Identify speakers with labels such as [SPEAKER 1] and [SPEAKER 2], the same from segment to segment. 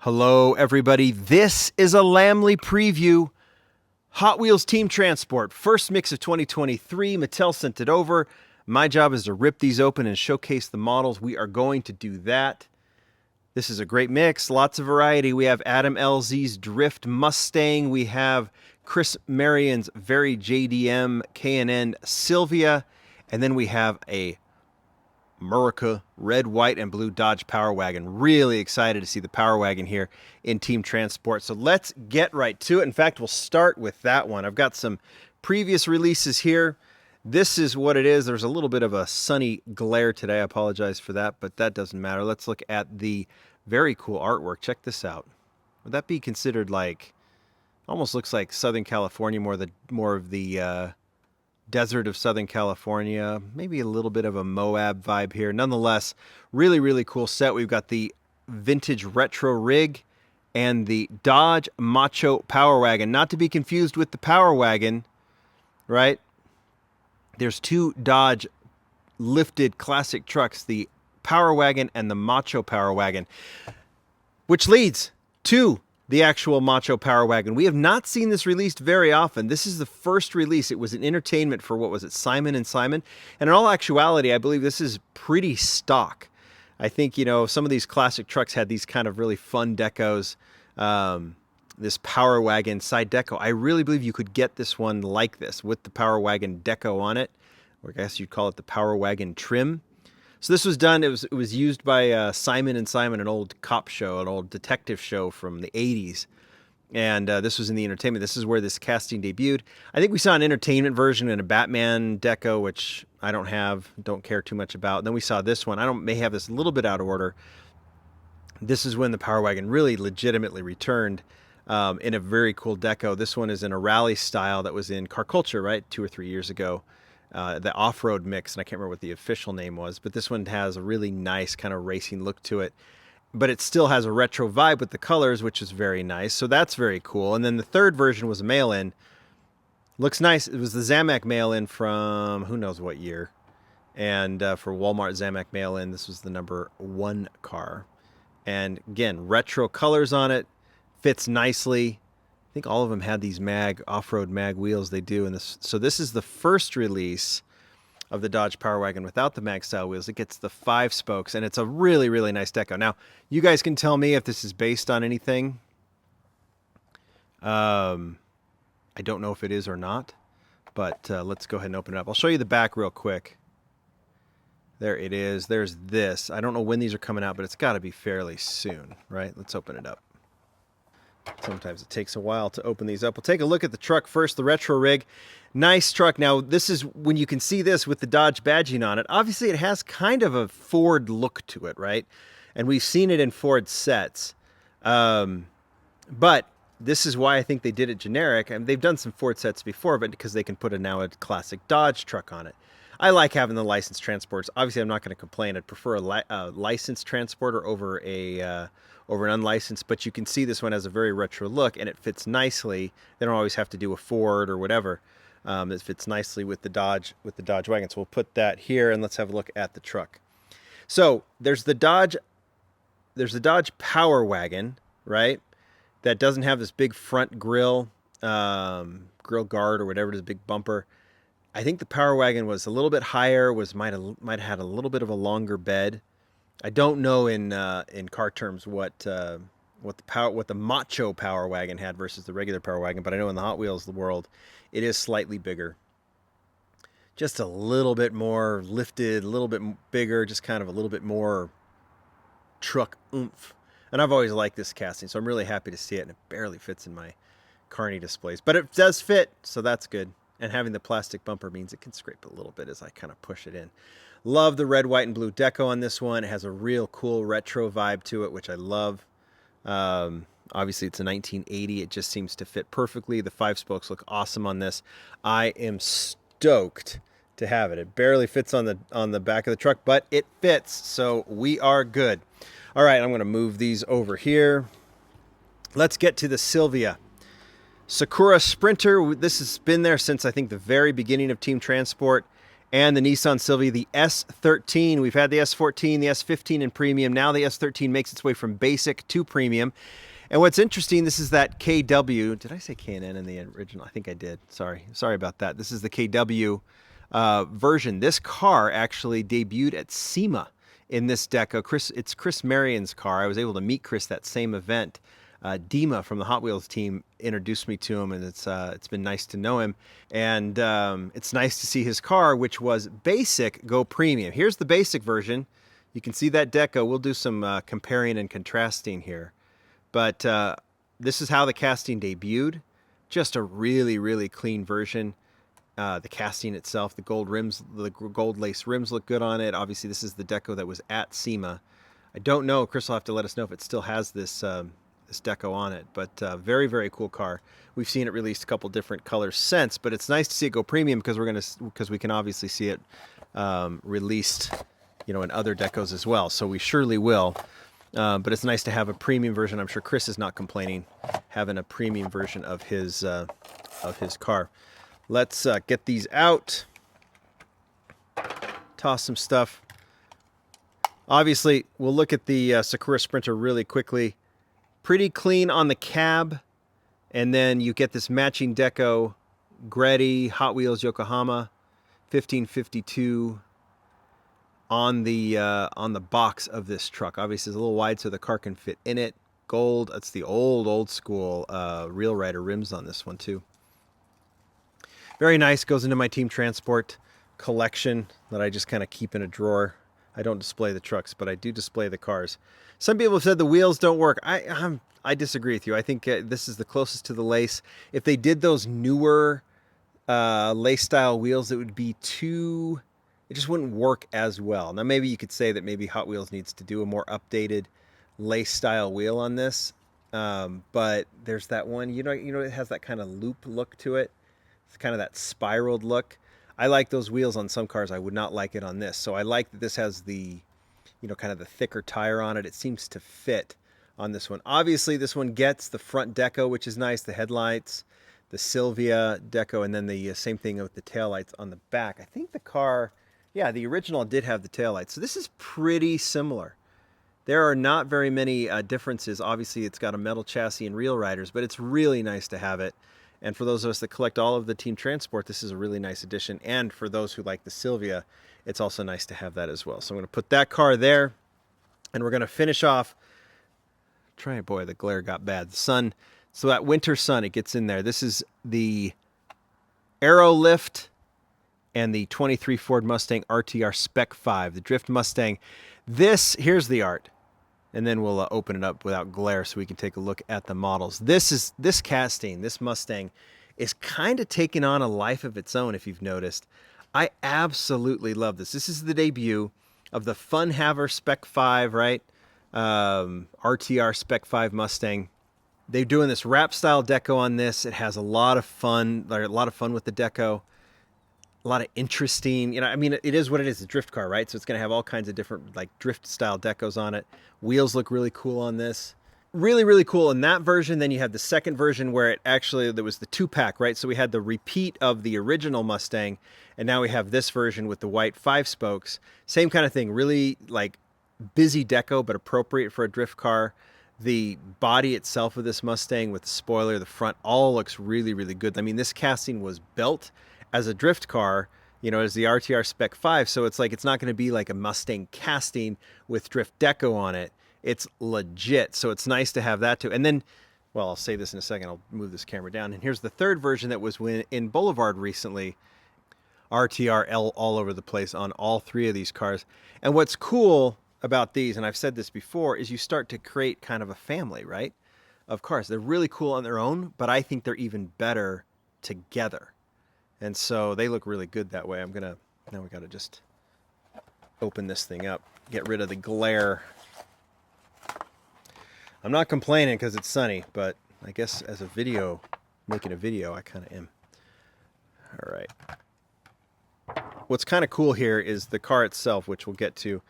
[SPEAKER 1] Hello, everybody. This is a Lamley preview. Hot Wheels Team Transport, first mix of 2023. Mattel sent it over. My job is to rip these open and showcase the models. We are going to do that. This is a great mix, lots of variety. We have Adam LZ's Drift Mustang. We have Chris Marion's Very JDM K&N Sylvia. And then we have a Murica red, white, and blue Dodge Power Wagon. Really excited to see the Power Wagon here in Team Transport. So let's get right to it. In fact, we'll start with that one. I've got some previous releases here. This is what it is. There's a little bit of a sunny glare today. I apologize for that, but that doesn't matter. Let's look at the very cool artwork. Check this out. Would that be considered like, almost looks like Southern California, more of the desert of Southern California, maybe a little bit of a Moab vibe here. Nonetheless, really, really cool set. We've got the vintage retro rig and the Dodge Macho Power Wagon, not to be confused with the Power Wagon, right? There's two Dodge lifted classic trucks, the Power Wagon and the Macho Power Wagon, which leads to the actual Macho Power Wagon. We have not seen this released very often. This is the first release. It was an entertainment for, what was it, Simon & Simon? And in all actuality, I believe this is pretty stock. I think, you know, some of these classic trucks had these kind of really fun decos. This Power Wagon side deco. I really believe you could get this one like this with the Power Wagon deco on it. Or I guess you'd call it the Power Wagon trim. So this was done, it was used by Simon & Simon, an old cop show, an old detective show from the 80s. And this was in the entertainment. This is where this casting debuted. I think we saw an entertainment version and a Batman deco, which I don't care too much about. And then we saw this one. I may have this a little bit out of order. This is when the Power Wagon really legitimately returned in a very cool deco. This one is in a rally style that was in Car Culture, right, 2 or 3 years ago. The off-road mix, and I can't remember what the official name was, but this one has a really nice kind of racing look to it. But it still has a retro vibe with the colors, which is very nice. So that's very cool. And then the third version was a mail-in. Looks nice. It was the Zamac mail-in from who knows what year. And for Walmart Zamac mail-in, this was the number 1 car. And again, retro colors on it. Fits nicely. I think all of them had these off-road mag wheels. They do. So this is the first release of the Dodge Power Wagon without the mag style wheels. It gets the 5 spokes, and it's a really, really nice deco. Now, you guys can tell me if this is based on anything. I don't know if it is or not, but let's go ahead and open it up. I'll show you the back real quick. There it is. There's this. I don't know when these are coming out, but it's got to be fairly soon, right? Let's open it up. Sometimes it takes a while to open these up. We'll take a look at the truck first, the retro rig. Nice truck. Now, this is when you can see this with the Dodge badging on it. Obviously, it has kind of a Ford look to it, right? And we've seen it in Ford sets. But this is why I think they did it generic. And they've done some Ford sets before, but because they can put now a classic Dodge truck on it. I like having the licensed transports. Obviously, I'm not going to complain. I'd prefer a licensed transporter over an unlicensed, but you can see this one has a very retro look, and it fits nicely. They don't always have to do a Ford or whatever. It fits nicely with the Dodge wagon. So we'll put that here, and let's have a look at the truck. So there's the Dodge Power Wagon, right? That doesn't have this big front grill guard or whatever it is, big bumper. I think the Power Wagon was a little bit higher, might have had a little bit of a longer bed. I don't know in car terms what the Macho Power Wagon had versus the regular Power Wagon, but I know in the Hot Wheels world, it is slightly bigger. Just a little bit more lifted, a little bit bigger, just kind of a little bit more truck oomph. And I've always liked this casting, so I'm really happy to see it, and it barely fits in my Carney displays. But it does fit, so that's good. And having the plastic bumper means it can scrape a little bit as I kind of push it in. Love the red, white, and blue deco on this one. It has a real cool retro vibe to it, which I love. Obviously, it's a 1980. It just seems to fit perfectly. The 5 spokes look awesome on this. I am stoked to have it. It barely fits on the back of the truck, but it fits, so we are good. All right, I'm going to move these over here. Let's get to the Sylvia. Sakura Sprinter. This has been there since, I think, the very beginning of Team Transport. And the Nissan Sylvia, the S13. We've had the S14, the S15 in premium. Now the S13 makes its way from basic to premium. And what's interesting, this is that KW. Did I say K&N in the original? I think I did. Sorry about that. This is the KW version. This car actually debuted at SEMA in this deco. It's Chris Marion's car. I was able to meet Chris that same event. Dima from the Hot Wheels team introduced me to him, and it's been nice to know him. And it's nice to see his car, which was basic, go premium. Here's the basic version. You can see that deco. We'll do some comparing and contrasting here. But this is how the casting debuted. Just a really, really clean version. The casting itself, the gold rims, the gold lace rims look good on it. Obviously, this is the deco that was at SEMA. I don't know. Chris will have to let us know if it still has this deco on it. But very, very cool car. We've seen it released a couple different colors since, but it's nice to see it go premium because we can obviously see it released, in other decos as well. So we surely will. But it's nice to have a premium version. I'm sure Chris is not complaining having a premium version of his car. Let's get these out. Toss some stuff. Obviously, we'll look at the Sakura Sprinter really quickly. Pretty clean on the cab. And then you get this matching deco. Gretty, Hot Wheels, Yokohama, 1552 on the box of this truck. Obviously, it's a little wide so the car can fit in it. Gold. That's the old school Real Rider rims on this one too. Very nice. Goes into my Team Transport collection that I just kind of keep in a drawer. I don't display the trucks, but I do display the cars. Some people have said the wheels don't work. I disagree with you. I think this is the closest to the lace. If they did those newer lace style wheels, it would be too... It just wouldn't work as well. Now, maybe you could say that maybe Hot Wheels needs to do a more updated lace style wheel on this. But there's that one, it has that kind of loop look to it. It's kind of that spiraled look. I like those wheels on some cars. I would not like it on this. So I like that this has the, kind of the thicker tire on it. It seems to fit on this one. Obviously, this one gets the front deco, which is nice. The headlights, the Sylvia deco, and then the same thing with the taillights on the back. I think the car, yeah, the original did have the taillights. So this is pretty similar. There are not very many differences. Obviously, it's got a metal chassis and Real Riders, but it's really nice to have it. And for those of us that collect all of the Team Transport, this is a really nice addition. And for those who like the Sylvia, it's also nice to have that as well. So I'm going to put that car there, and we're going to finish off. Boy, the glare got bad. The sun, so that winter sun, it gets in there. This is the Aero Lift and the 23 Ford Mustang RTR Spec 5, the Drift Mustang. Here's the art. And then we'll open it up without glare so we can take a look at the models. This casting, this Mustang, is kind of taking on a life of its own, if you've noticed. I absolutely love this. This is the debut of the Fun Haver Spec 5, right? RTR Spec 5 Mustang. They're doing this wrap style deco on this. It has a lot of fun with the deco. A lot of interesting, it is what it is, a drift car, right? So it's going to have all kinds of different drift style decos on it. Wheels look really cool on this. Really, really cool in that version. Then you have the second version where there was the 2-pack, right? So we had the repeat of the original Mustang, and now we have this version with the white 5 spokes. Same kind of thing, really busy deco, but appropriate for a drift car. The body itself of this Mustang with the spoiler, the front, all looks really, really good. This casting was built as a drift car, as the RTR Spec 5. So it's not going to be like a Mustang casting with drift deco on it. It's legit. So it's nice to have that too. And then, well, I'll say this in a second. I'll move this camera down. And here's the third version that was in Boulevard recently. RTR all over the place on all 3 of these cars. And what's cool about these, and I've said this before, is you start to create kind of a family, right? Of cars. They're really cool on their own, but I think they're even better together. And so they look really good that way. Now we got to just open this thing up, get rid of the glare. I'm not complaining because it's sunny, but I guess as making a video, I kind of am. All right. What's kind of cool here is the car itself, which we'll get to,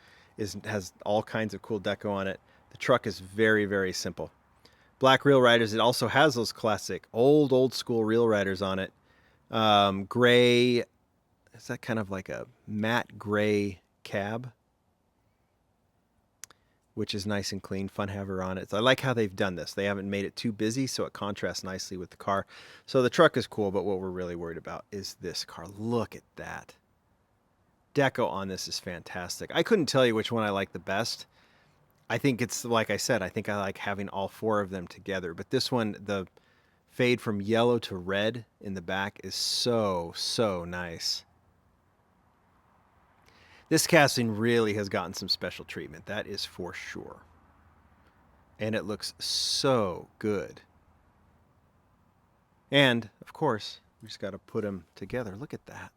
[SPEAKER 1] has all kinds of cool deco on it. The truck is very, very simple. Black Real Riders. It also has those classic old school Real Riders on it. Gray, Is that kind of like a matte gray cab, which is nice and clean. Fun to have her on it. So I like how they've done this. They haven't made it too busy, so it contrasts nicely with the car. So the truck is cool, but what we're really worried about is this car. Look at that. Deco on this is fantastic. I couldn't tell you which one I like the best. I think it's, like I said, I think I like having all four of them together. But this one, the fade from yellow to red in the back is so, so nice. This casting really has gotten some special treatment. That is for sure. And it looks so good. And, of course, we just got to put them together. Look at that.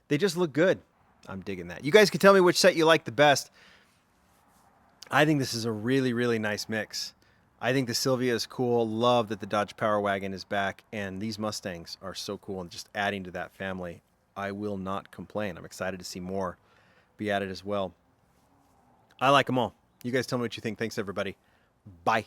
[SPEAKER 1] They just look good. I'm digging that. You guys can tell me which set you like the best. I think this is a really, really nice mix. I think the Silvia is cool. Love that the Dodge Power Wagon is back. And these Mustangs are so cool. And just adding to that family, I will not complain. I'm excited to see more be added as well. I like them all. You guys tell me what you think. Thanks, everybody. Bye.